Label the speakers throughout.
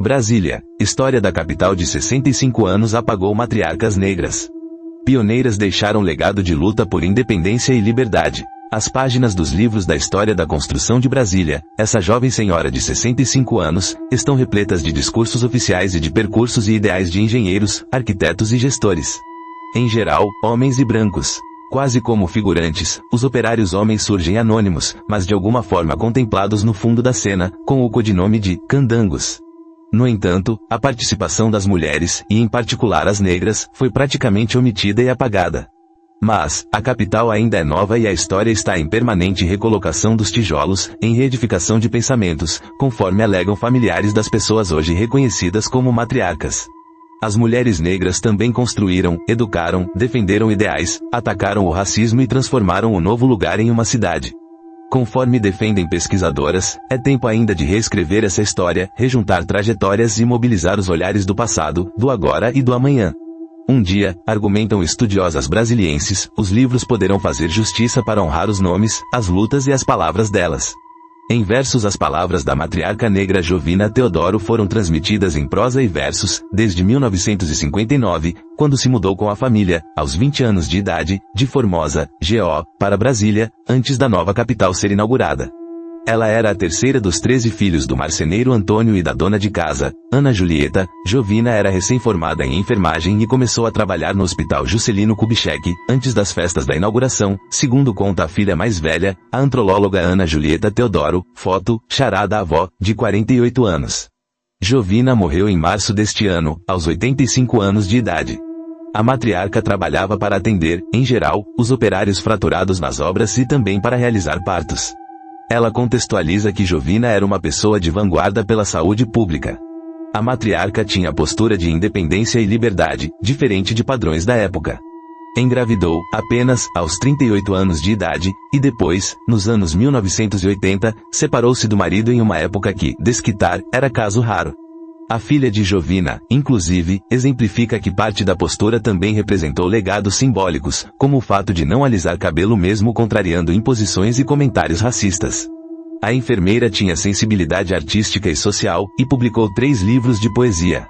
Speaker 1: Brasília, história da capital de 65 anos apagou matriarcas negras. Pioneiras deixaram legado de luta por independência e liberdade. As páginas dos livros da história da construção de Brasília, essa jovem senhora de 65 anos, estão repletas de discursos oficiais e de percursos e ideais de engenheiros, arquitetos e gestores. Em geral, homens e brancos. Quase como figurantes, os operários homens surgem anônimos, mas de alguma forma contemplados no fundo da cena, com o codinome de candangos. No entanto, a participação das mulheres, e em particular as negras, foi praticamente omitida e apagada. Mas, a capital ainda é nova e a história está em permanente recolocação dos tijolos, em reedificação de pensamentos, conforme alegam familiares das pessoas hoje reconhecidas como matriarcas. As mulheres negras também construíram, educaram, defenderam ideais, atacaram o racismo e transformaram o novo lugar em uma cidade. Conforme defendem pesquisadoras, é tempo ainda de reescrever essa história, rejuntar trajetórias e mobilizar os olhares do passado, do agora e do amanhã. Um dia, argumentam estudiosas brasilienses, os livros poderão fazer justiça para honrar os nomes, as lutas e as palavras delas. Em versos, as palavras da matriarca negra Jovina Teodoro foram transmitidas em prosa e versos, desde 1959, quando se mudou com a família, aos 20 anos de idade, de Formosa, GO, para Brasília, antes da nova capital ser inaugurada. Ela era a terceira dos 13 filhos do marceneiro Antônio e da dona de casa, Ana Julieta. Jovina era recém-formada em enfermagem e começou a trabalhar no Hospital Juscelino Kubitschek, antes das festas da inauguração, segundo conta a filha mais velha, a antropóloga Ana Julieta Teodoro, foto, charada avó, de 48 anos. Jovina morreu em março deste ano, aos 85 anos de idade. A matriarca trabalhava para atender, em geral, os operários fraturados nas obras e também para realizar partos. Ela contextualiza que Jovina era uma pessoa de vanguarda pela saúde pública. A matriarca tinha postura de independência e liberdade, diferente de padrões da época. Engravidou, apenas, aos 38 anos de idade, e depois, nos anos 1980, separou-se do marido em uma época que, desquitar, era caso raro. A filha de Jovina, inclusive, exemplifica que parte da postura também representou legados simbólicos, como o fato de não alisar cabelo mesmo contrariando imposições e comentários racistas. A enfermeira tinha sensibilidade artística e social, e publicou 3 livros de poesia.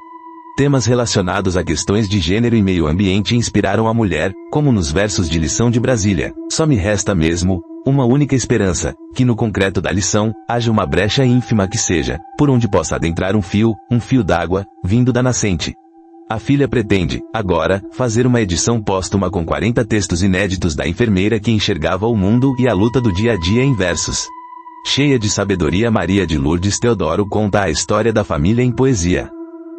Speaker 1: Temas relacionados a questões de gênero e meio ambiente inspiraram a mulher, como nos versos de Lição de Brasília. Só me resta mesmo uma única esperança, que no concreto da lição, haja uma brecha ínfima que seja, por onde possa adentrar um fio d'água, vindo da nascente. A filha pretende, agora, fazer uma edição póstuma com 40 textos inéditos da enfermeira que enxergava o mundo e a luta do dia a dia em versos. Cheia de sabedoria, Maria de Lourdes Teodoro conta a história da família em poesia.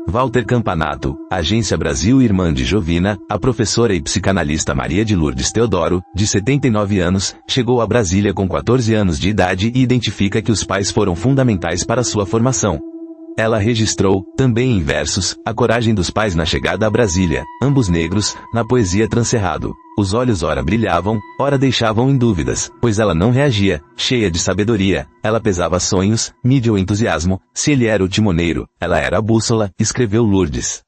Speaker 1: Walter Campanato, Agência Brasil. Irmã de Jovina, a professora e psicanalista Maria de Lourdes Teodoro, de 79 anos, chegou a Brasília com 14 anos de idade e identifica que os pais foram fundamentais para sua formação. Ela registrou, também em versos, a coragem dos pais na chegada a Brasília, ambos negros, na poesia Trancerrado. Os olhos ora brilhavam, ora deixavam em dúvidas, pois ela não reagia, cheia de sabedoria, ela pesava sonhos, mídia o entusiasmo, se ele era o timoneiro, ela era a bússola, escreveu Lourdes.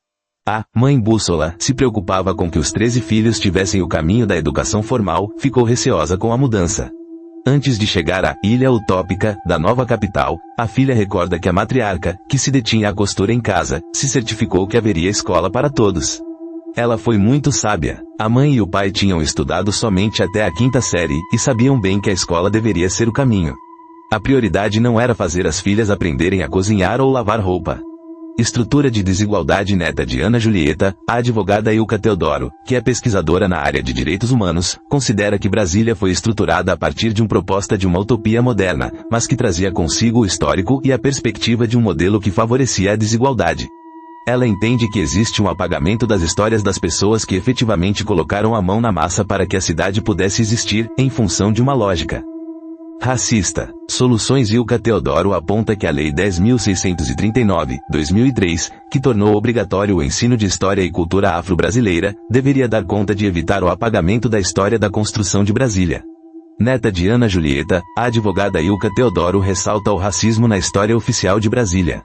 Speaker 1: A mãe bússola se preocupava com que os 13 filhos tivessem o caminho da educação formal, ficou receosa com a mudança. Antes de chegar à ilha utópica da nova capital, a filha recorda que a matriarca, que se detinha à costura em casa, se certificou que haveria escola para todos. Ela foi muito sábia. A mãe e o pai tinham estudado somente até a 5ª série, e sabiam bem que a escola deveria ser o caminho. A prioridade não era fazer as filhas aprenderem a cozinhar ou lavar roupa. Estrutura de desigualdade. Neta de Ana Julieta, a advogada Ilka Teodoro, que é pesquisadora na área de direitos humanos, considera que Brasília foi estruturada a partir de uma proposta de uma utopia moderna, mas que trazia consigo o histórico e a perspectiva de um modelo que favorecia a desigualdade. Ela entende que existe um apagamento das histórias das pessoas que efetivamente colocaram a mão na massa para que a cidade pudesse existir, em função de uma lógica racista. Soluções. Ilka Teodoro aponta que a Lei 10.639, 2003, que tornou obrigatório o ensino de história e cultura afro-brasileira, deveria dar conta de evitar o apagamento da história da construção de Brasília. Neta de Ana Julieta, a advogada Ilka Teodoro ressalta o racismo na história oficial de Brasília.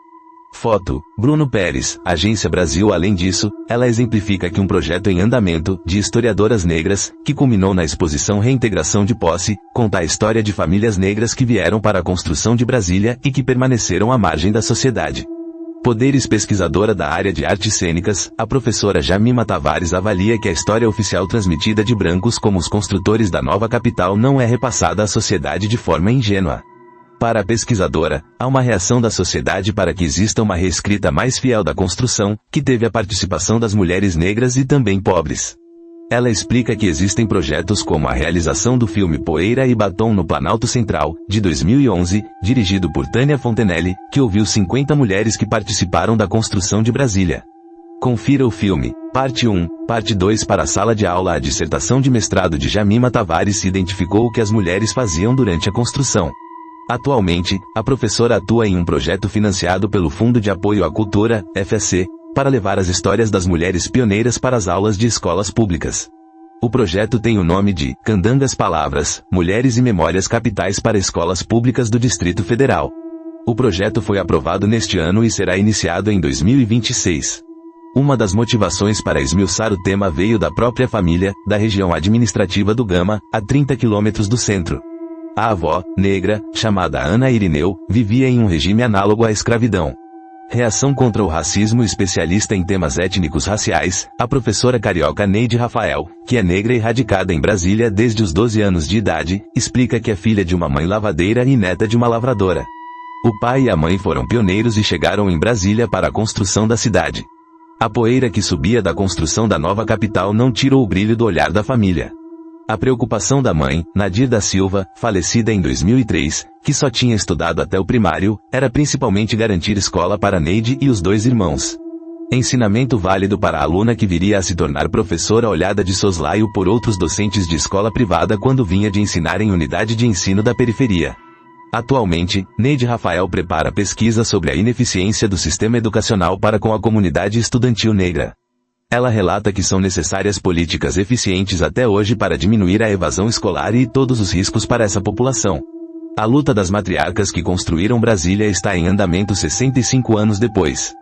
Speaker 1: Foto, Bruno Pérez, Agência Brasil. Além disso, ela exemplifica que um projeto em andamento, de historiadoras negras, que culminou na exposição Reintegração de Posse, conta a história de famílias negras que vieram para a construção de Brasília e que permaneceram à margem da sociedade. Poderes. Pesquisadora da área de artes cênicas, a professora Jamima Tavares avalia que a história oficial transmitida de brancos como os construtores da nova capital não é repassada à sociedade de forma ingênua. Para a pesquisadora, há uma reação da sociedade para que exista uma reescrita mais fiel da construção, que teve a participação das mulheres negras e também pobres. Ela explica que existem projetos como a realização do filme Poeira e Batom no Planalto Central, de 2011, dirigido por Tânia Fontenelle, que ouviu 50 mulheres que participaram da construção de Brasília. Confira o filme. Parte 1, Parte 2. Para a sala de aula. A dissertação de mestrado de Jamima Tavares identificou o que as mulheres faziam durante a construção. Atualmente, a professora atua em um projeto financiado pelo Fundo de Apoio à Cultura, FAC, para levar as histórias das mulheres pioneiras para as aulas de escolas públicas. O projeto tem o nome de Candangas Palavras, Mulheres e Memórias Capitais para Escolas Públicas do Distrito Federal. O projeto foi aprovado neste ano e será iniciado em 2026. Uma das motivações para esmiuçar o tema veio da própria família, da região administrativa do Gama, a 30 quilômetros do centro. A avó, negra, chamada Ana Irineu, vivia em um regime análogo à escravidão. Reação contra o racismo. Especialista em temas étnicos raciais, a professora carioca Neide Rafael, que é negra e radicada em Brasília desde os 12 anos de idade, explica que é filha de uma mãe lavadeira e neta de uma lavradora. O pai e a mãe foram pioneiros e chegaram em Brasília para a construção da cidade. A poeira que subia da construção da nova capital não tirou o brilho do olhar da família. A preocupação da mãe, Nadir da Silva, falecida em 2003, que só tinha estudado até o primário, era principalmente garantir escola para Neide e os 2 irmãos. Ensinamento válido para a aluna que viria a se tornar professora olhada de soslaio por outros docentes de escola privada quando vinha de ensinar em unidade de ensino da periferia. Atualmente, Neide Rafael prepara pesquisa sobre a ineficiência do sistema educacional para com a comunidade estudantil negra. Ela relata que são necessárias políticas eficientes até hoje para diminuir a evasão escolar e todos os riscos para essa população. A luta das matriarcas que construíram Brasília está em andamento 65 anos depois.